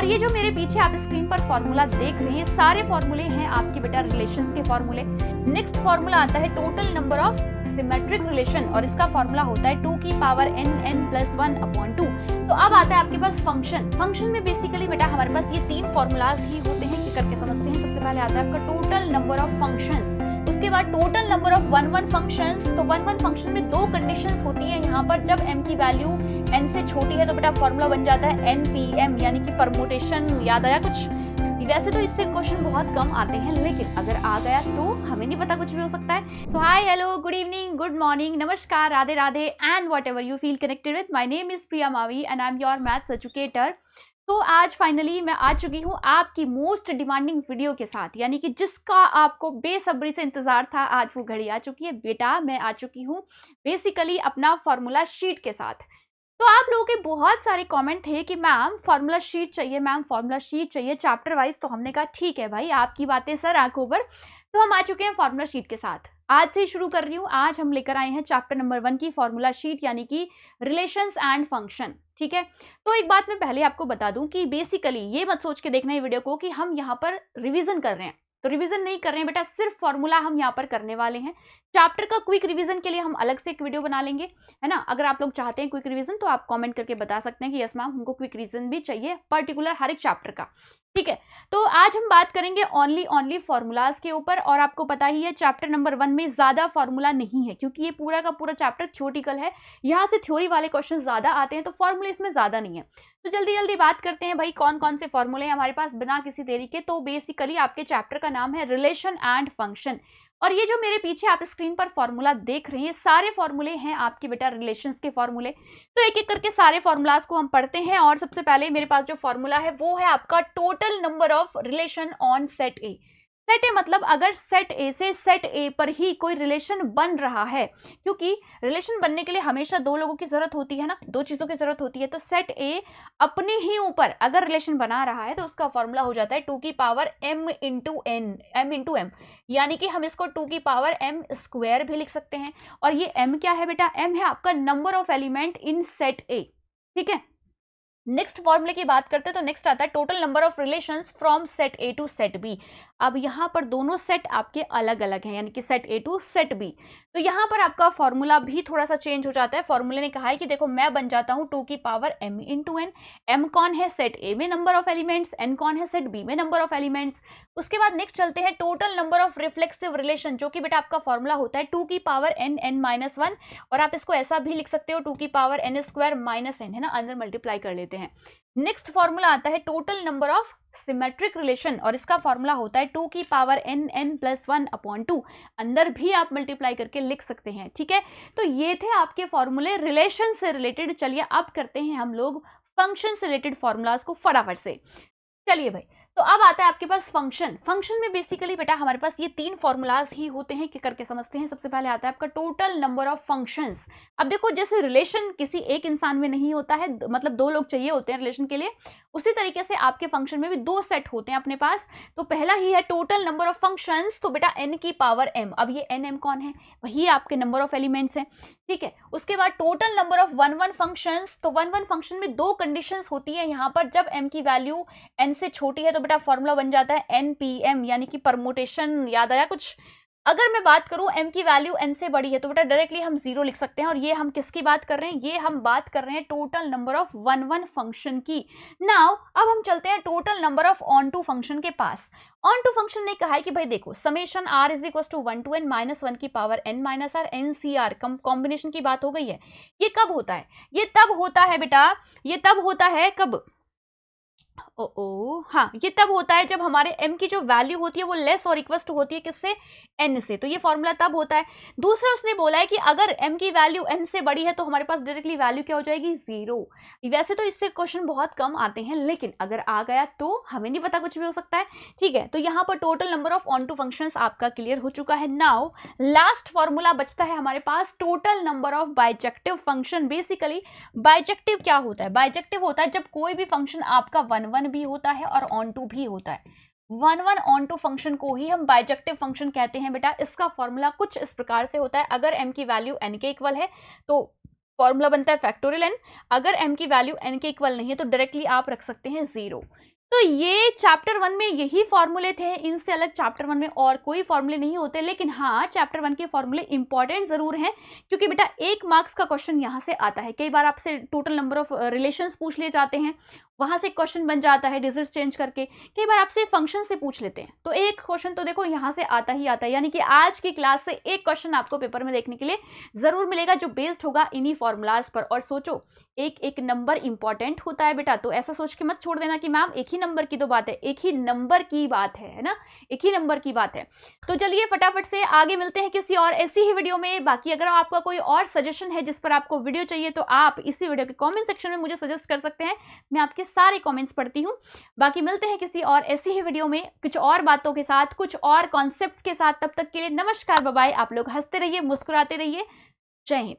और ये जो मेरे पीछे आप स्क्रीन पर फॉर्मूला देख रहे हैं, ये सारे फॉर्मूले हैं आपके बेटा रिलेशन के फॉर्मूले। नेक्स्ट फॉर्मूला आता है total number of symmetric relation, और इसका फॉर्मूला होता है 2 की पावर n+1/2। तो अब आता है आपके पास फंक्शन। फंक्शन में बेसिकली बेटा हमारे पास ये 3 फॉर्मूलाज ही होते हैं कि करके समझते हैं। सबसे पहले आता है आपका टोटल नंबर ऑफ फंक्शंस, उसके बाद टोटल नंबर ऑफ 1 फंक्शंस। तो 1 फंक्शन में 2 कंडीशंस होती हैं यहाँ पर। जब m की वैल्यू n से छोटी है तो बेटा फॉर्मूला बन जाता है npm, यानी कि परमुटेशन। याद आया कुछ? वैसे तो इससे क्वेश्चन बहुत कम आते हैं, लेकिन अगर आ गया तो हमें नहीं पता, कुछ भी हो सकता है। So hi, hello, good evening, good morning, नमस्कार, Radhe Radhe and whatever you feel connected with. My name is Priya Mavi and I am your maths educator. तो आज फाइनली मैं आ चुकी हूँ आपकी मोस्ट डिमांडिंग वीडियो के साथ, यानी कि जिसका आपको बेसब्री से इंतजार था, आज वो घड़ी आ चुकी है बेटा। मैं आ चुकी हूँ बेसिकली अपना फॉर्मूला शीट के साथ। तो आप लोगों के बहुत सारे कमेंट थे कि मैम फॉर्मूला शीट चाहिए, मैम फॉर्मूला शीट चाहिए चैप्टर वाइज। तो हमने कहा ठीक है भाई, आपकी बातें सर आंखों पर। तो हम आ चुके हैं फॉर्मूला शीट के साथ। आज से शुरू कर रही हूँ। आज हम लेकर आए हैं चैप्टर नंबर 1 की फॉर्मूला शीट, यानी कि रिलेशंस एंड फंक्शन। ठीक है, तो एक बात मैं पहले आपको बता दूं कि बेसिकली ये मत सोच के देखना ये वीडियो को कि हम यहाँ पर रिवीजन कर रहे हैं। तो रिवीजन नहीं कर रहे हैं बेटा, सिर्फ फॉर्मूला हम यहाँ पर करने वाले हैं। चैप्टर का क्विक रिवीजन के लिए हम अलग से एक वीडियो बना लेंगे, है ना। अगर आप लोग चाहते हैं क्विक रिवीजन तो आप कमेंट करके बता सकते हैं कि यस मैम हमको क्विक रिवीजन भी चाहिए पर्टिकुलर हर एक चैप्टर का। ठीक है, तो आज हम बात करेंगे ओनली फॉर्मूलाज के ऊपर। और आपको पता ही है चैप्टर नंबर 1 में ज्यादा फॉर्मूला नहीं है, क्योंकि ये पूरा का पूरा चैप्टर थ्योरेटिकल है। यहाँ से थ्योरी वाले क्वेश्चन ज्यादा आते हैं, तो फॉर्मूले इसमें ज्यादा नहीं है। तो जल्दी जल्दी बात करते हैं भाई, कौन कौन से फॉर्मूले हैं हमारे पास बिना किसी देरी के। तो बेसिकली आपके चैप्टर का नाम है रिलेशन एंड फंक्शन, और ये जो मेरे पीछे आप स्क्रीन पर फॉर्मूला देख रहे हैं, ये सारे फॉर्मूले हैं आपके बेटा रिलेशंस के फॉर्मूले। तो एक एक करके सारे फॉर्मूलाज को हम पढ़ते हैं। और सबसे पहले मेरे पास जो फॉर्मूला है वो है आपका total number of relation on set A. Set ए मतलब अगर सेट ए से सेट ए पर ही कोई रिलेशन बन रहा है, क्योंकि रिलेशन बनने के लिए हमेशा 2 लोगों की जरूरत होती है ना, 2 चीजों की जरूरत होती है। तो सेट ए अपने ही ऊपर अगर रिलेशन बना रहा है तो उसका फॉर्मूला हो जाता है 2 की power m into N, m into M, यानी कि हम इसको 2 की पावर m स्क्वायर भी लिख सकते हैं। और ये m क्या है बेटा? m है आपका number of element in set ए। ठीक है, नेक्स्ट फॉर्मूले की बात करते हैं तो नेक्स्ट आता है total number of relations from set A to set B. अब यहाँ पर दोनों सेट आपके अलग अलग हैं, यानी कि set A to set B. तो यहाँ पर आपका फॉर्मूला भी थोड़ा सा चेंज हो जाता है। फॉर्मूले ने कहा है कि देखो मैं बन जाता हूँ 2 की power m into N. m कौन है? सेट ए में नंबर ऑफ एलिमेंट्स, n कौन है? सेट बी में नंबर ऑफ एलिमेंट्स। उसके बाद नेक्स्ट चलते हैं total number of reflexive relation, जो कि बेटा आपका फॉर्मूला होता है 2 की पावर n(n-1), और आप इसको ऐसा भी लिख सकते हो 2 की पावर n² माइनस n, है ना, अंदर मल्टीप्लाई कर लेते हैं। नेक्स्ट फॉर्मूला आता है total number of symmetric relation, और इसका फॉर्मूला होता है 2 की पावर n(n+1/2), अंदर भी आप मल्टीप्लाई करके लिख सकते हैं। ठीक है, तो ये थे आपके फॉर्मूले रिलेशन से रिलेटेड। चलिए अब करते हैं हम लोग फंक्शन से रिलेटेड फॉर्मूलाज को फटाफट से। चलिए भाई, तो अब आता है आपके पास फंक्शन। फंक्शन में बेसिकली बेटा हमारे पास ये 3 फॉर्मूलाज ही होते हैं कि करके समझते हैं। सबसे पहले आता है आपका टोटल नंबर ऑफ फंक्शंस। अब देखो, जैसे रिलेशन किसी एक इंसान में नहीं होता है, मतलब 2 लोग चाहिए होते हैं रिलेशन के लिए, उसी तरीके से आपके फंक्शन में भी 2 सेट होते हैं अपने पास। तो पहला ही है टोटल नंबर ऑफ फंक्शंस, तो बेटा n की पावर m। अब ये n m कौन है? वही आपके नंबर ऑफ एलिमेंट्स हैं। ठीक है, उसके बाद टोटल नंबर ऑफ 1 फंक्शंस। तो 1 फंक्शन में 2 कंडीशंस होती है यहाँ पर। जब m की वैल्यू n से छोटी है तो बेटा फॉर्मूला बन जाता है npm, यानी कि परमुटेशन। याद आया कुछ? अगर मैं बात करूं m की वैल्यू n से बड़ी है तो बेटा डायरेक्टली हम 0 लिख सकते हैं। और ये हम किसकी बात कर रहे हैं? ये हम बात कर रहे हैं टोटल नंबर ऑफ 1 फंक्शन की। नाउ अब हम चलते हैं total number of onto function के पास। ऑन टू फंक्शन ने कहा है कि भाई देखो, summation r is equal to 1 to n minus 1 की power n minus r NCR combination की बात हो गई है। ये कब होता है? ये तब होता है बेटा, ये तब होता है कब? हाँ, ये तब होता है जब हमारे m की जो वैल्यू होती है वो लेस और इक्वल टू होती है किससे? n से। तो ये फॉर्मूला तब होता है। दूसरा उसने बोला है कि अगर m की वैल्यू n से बड़ी है तो हमारे पास डायरेक्टली वैल्यू क्या हो जाएगी? 0। वैसे तो इससे क्वेश्चन बहुत कम आते हैं, लेकिन अगर आ गया तो हमें नहीं पता, कुछ भी हो सकता है। ठीक है, तो यहाँ पर total number of onto functions आपका क्लियर हो चुका है। नाउ लास्ट फॉर्मूला बचता है हमारे पास total number of bijective function. Basically bijective क्या होता है? बाइजेक्टिव होता है जब कोई भी फंक्शन आपका 1 भी होता है और ऑन टू भी होता है। 1 ऑन टू फंक्शन को ही हम बाइजेक्टिव फंक्शन कहते हैं बेटा। इसका फॉर्मूला कुछ इस प्रकार से होता है, अगर m की वैल्यू n के इक्वल है तो फॉर्मूला बनता है फैक्टोरियल n। अगर m की वैल्यू n के इक्वल नहीं है तो डायरेक्टली आप रख सकते हैं 0। तो ये चैप्टर 1 में यही फॉर्मूले थे, इनसे अलग चैप्टर 1 में और कोई फॉर्मूले नहीं होते। लेकिन हाँ, चैप्टर 1 के फॉर्मूले इंपॉर्टेंट जरूर हैं, क्योंकि बेटा 1 मार्क्स का क्वेश्चन यहाँ से आता है। कई बार आपसे टोटल नंबर ऑफ रिलेशंस पूछ लिए जाते हैं, वहां से क्वेश्चन बन जाता है डिजिट्स चेंज करके। कई बार आपसे फंक्शन से पूछ लेते हैं, तो एक क्वेश्चन तो देखो यहाँ से आता ही आता है। यानी कि आज की क्लास से एक क्वेश्चन आपको पेपर में देखने के लिए जरूर मिलेगा, जो बेस्ड होगा इन्हीं फॉर्मूलाज पर। और सोचो, एक एक नंबर इंपॉर्टेंट होता है बेटा, तो ऐसा सोच के मत छोड़ देना कि मैम एक ही नंबर की तो बात है, एक ही नंबर की बात है ना, एक ही नंबर की बात है। तो चलिए फटाफट से आगे मिलते हैं किसी और ऐसी ही वीडियो में। बाकी अगर आपका कोई और सजेशन है जिस पर आपको वीडियो चाहिए, तो आप इसी वीडियो के कमेंट सेक्शन में मुझे सजेस्ट कर सकते हैं, मैं आपके सारे कमेंट्स पढ़ती हूँ। बाकी मिलते हैं किसी और ऐसी ही वीडियो में कुछ और बातों के साथ, कुछ और कॉन्सेप्ट्स के साथ। तब तक के लिए नमस्कार, बाय बाय। आप लोग हंसते रहिए, मुस्कुराते रहिए। जय हिंद।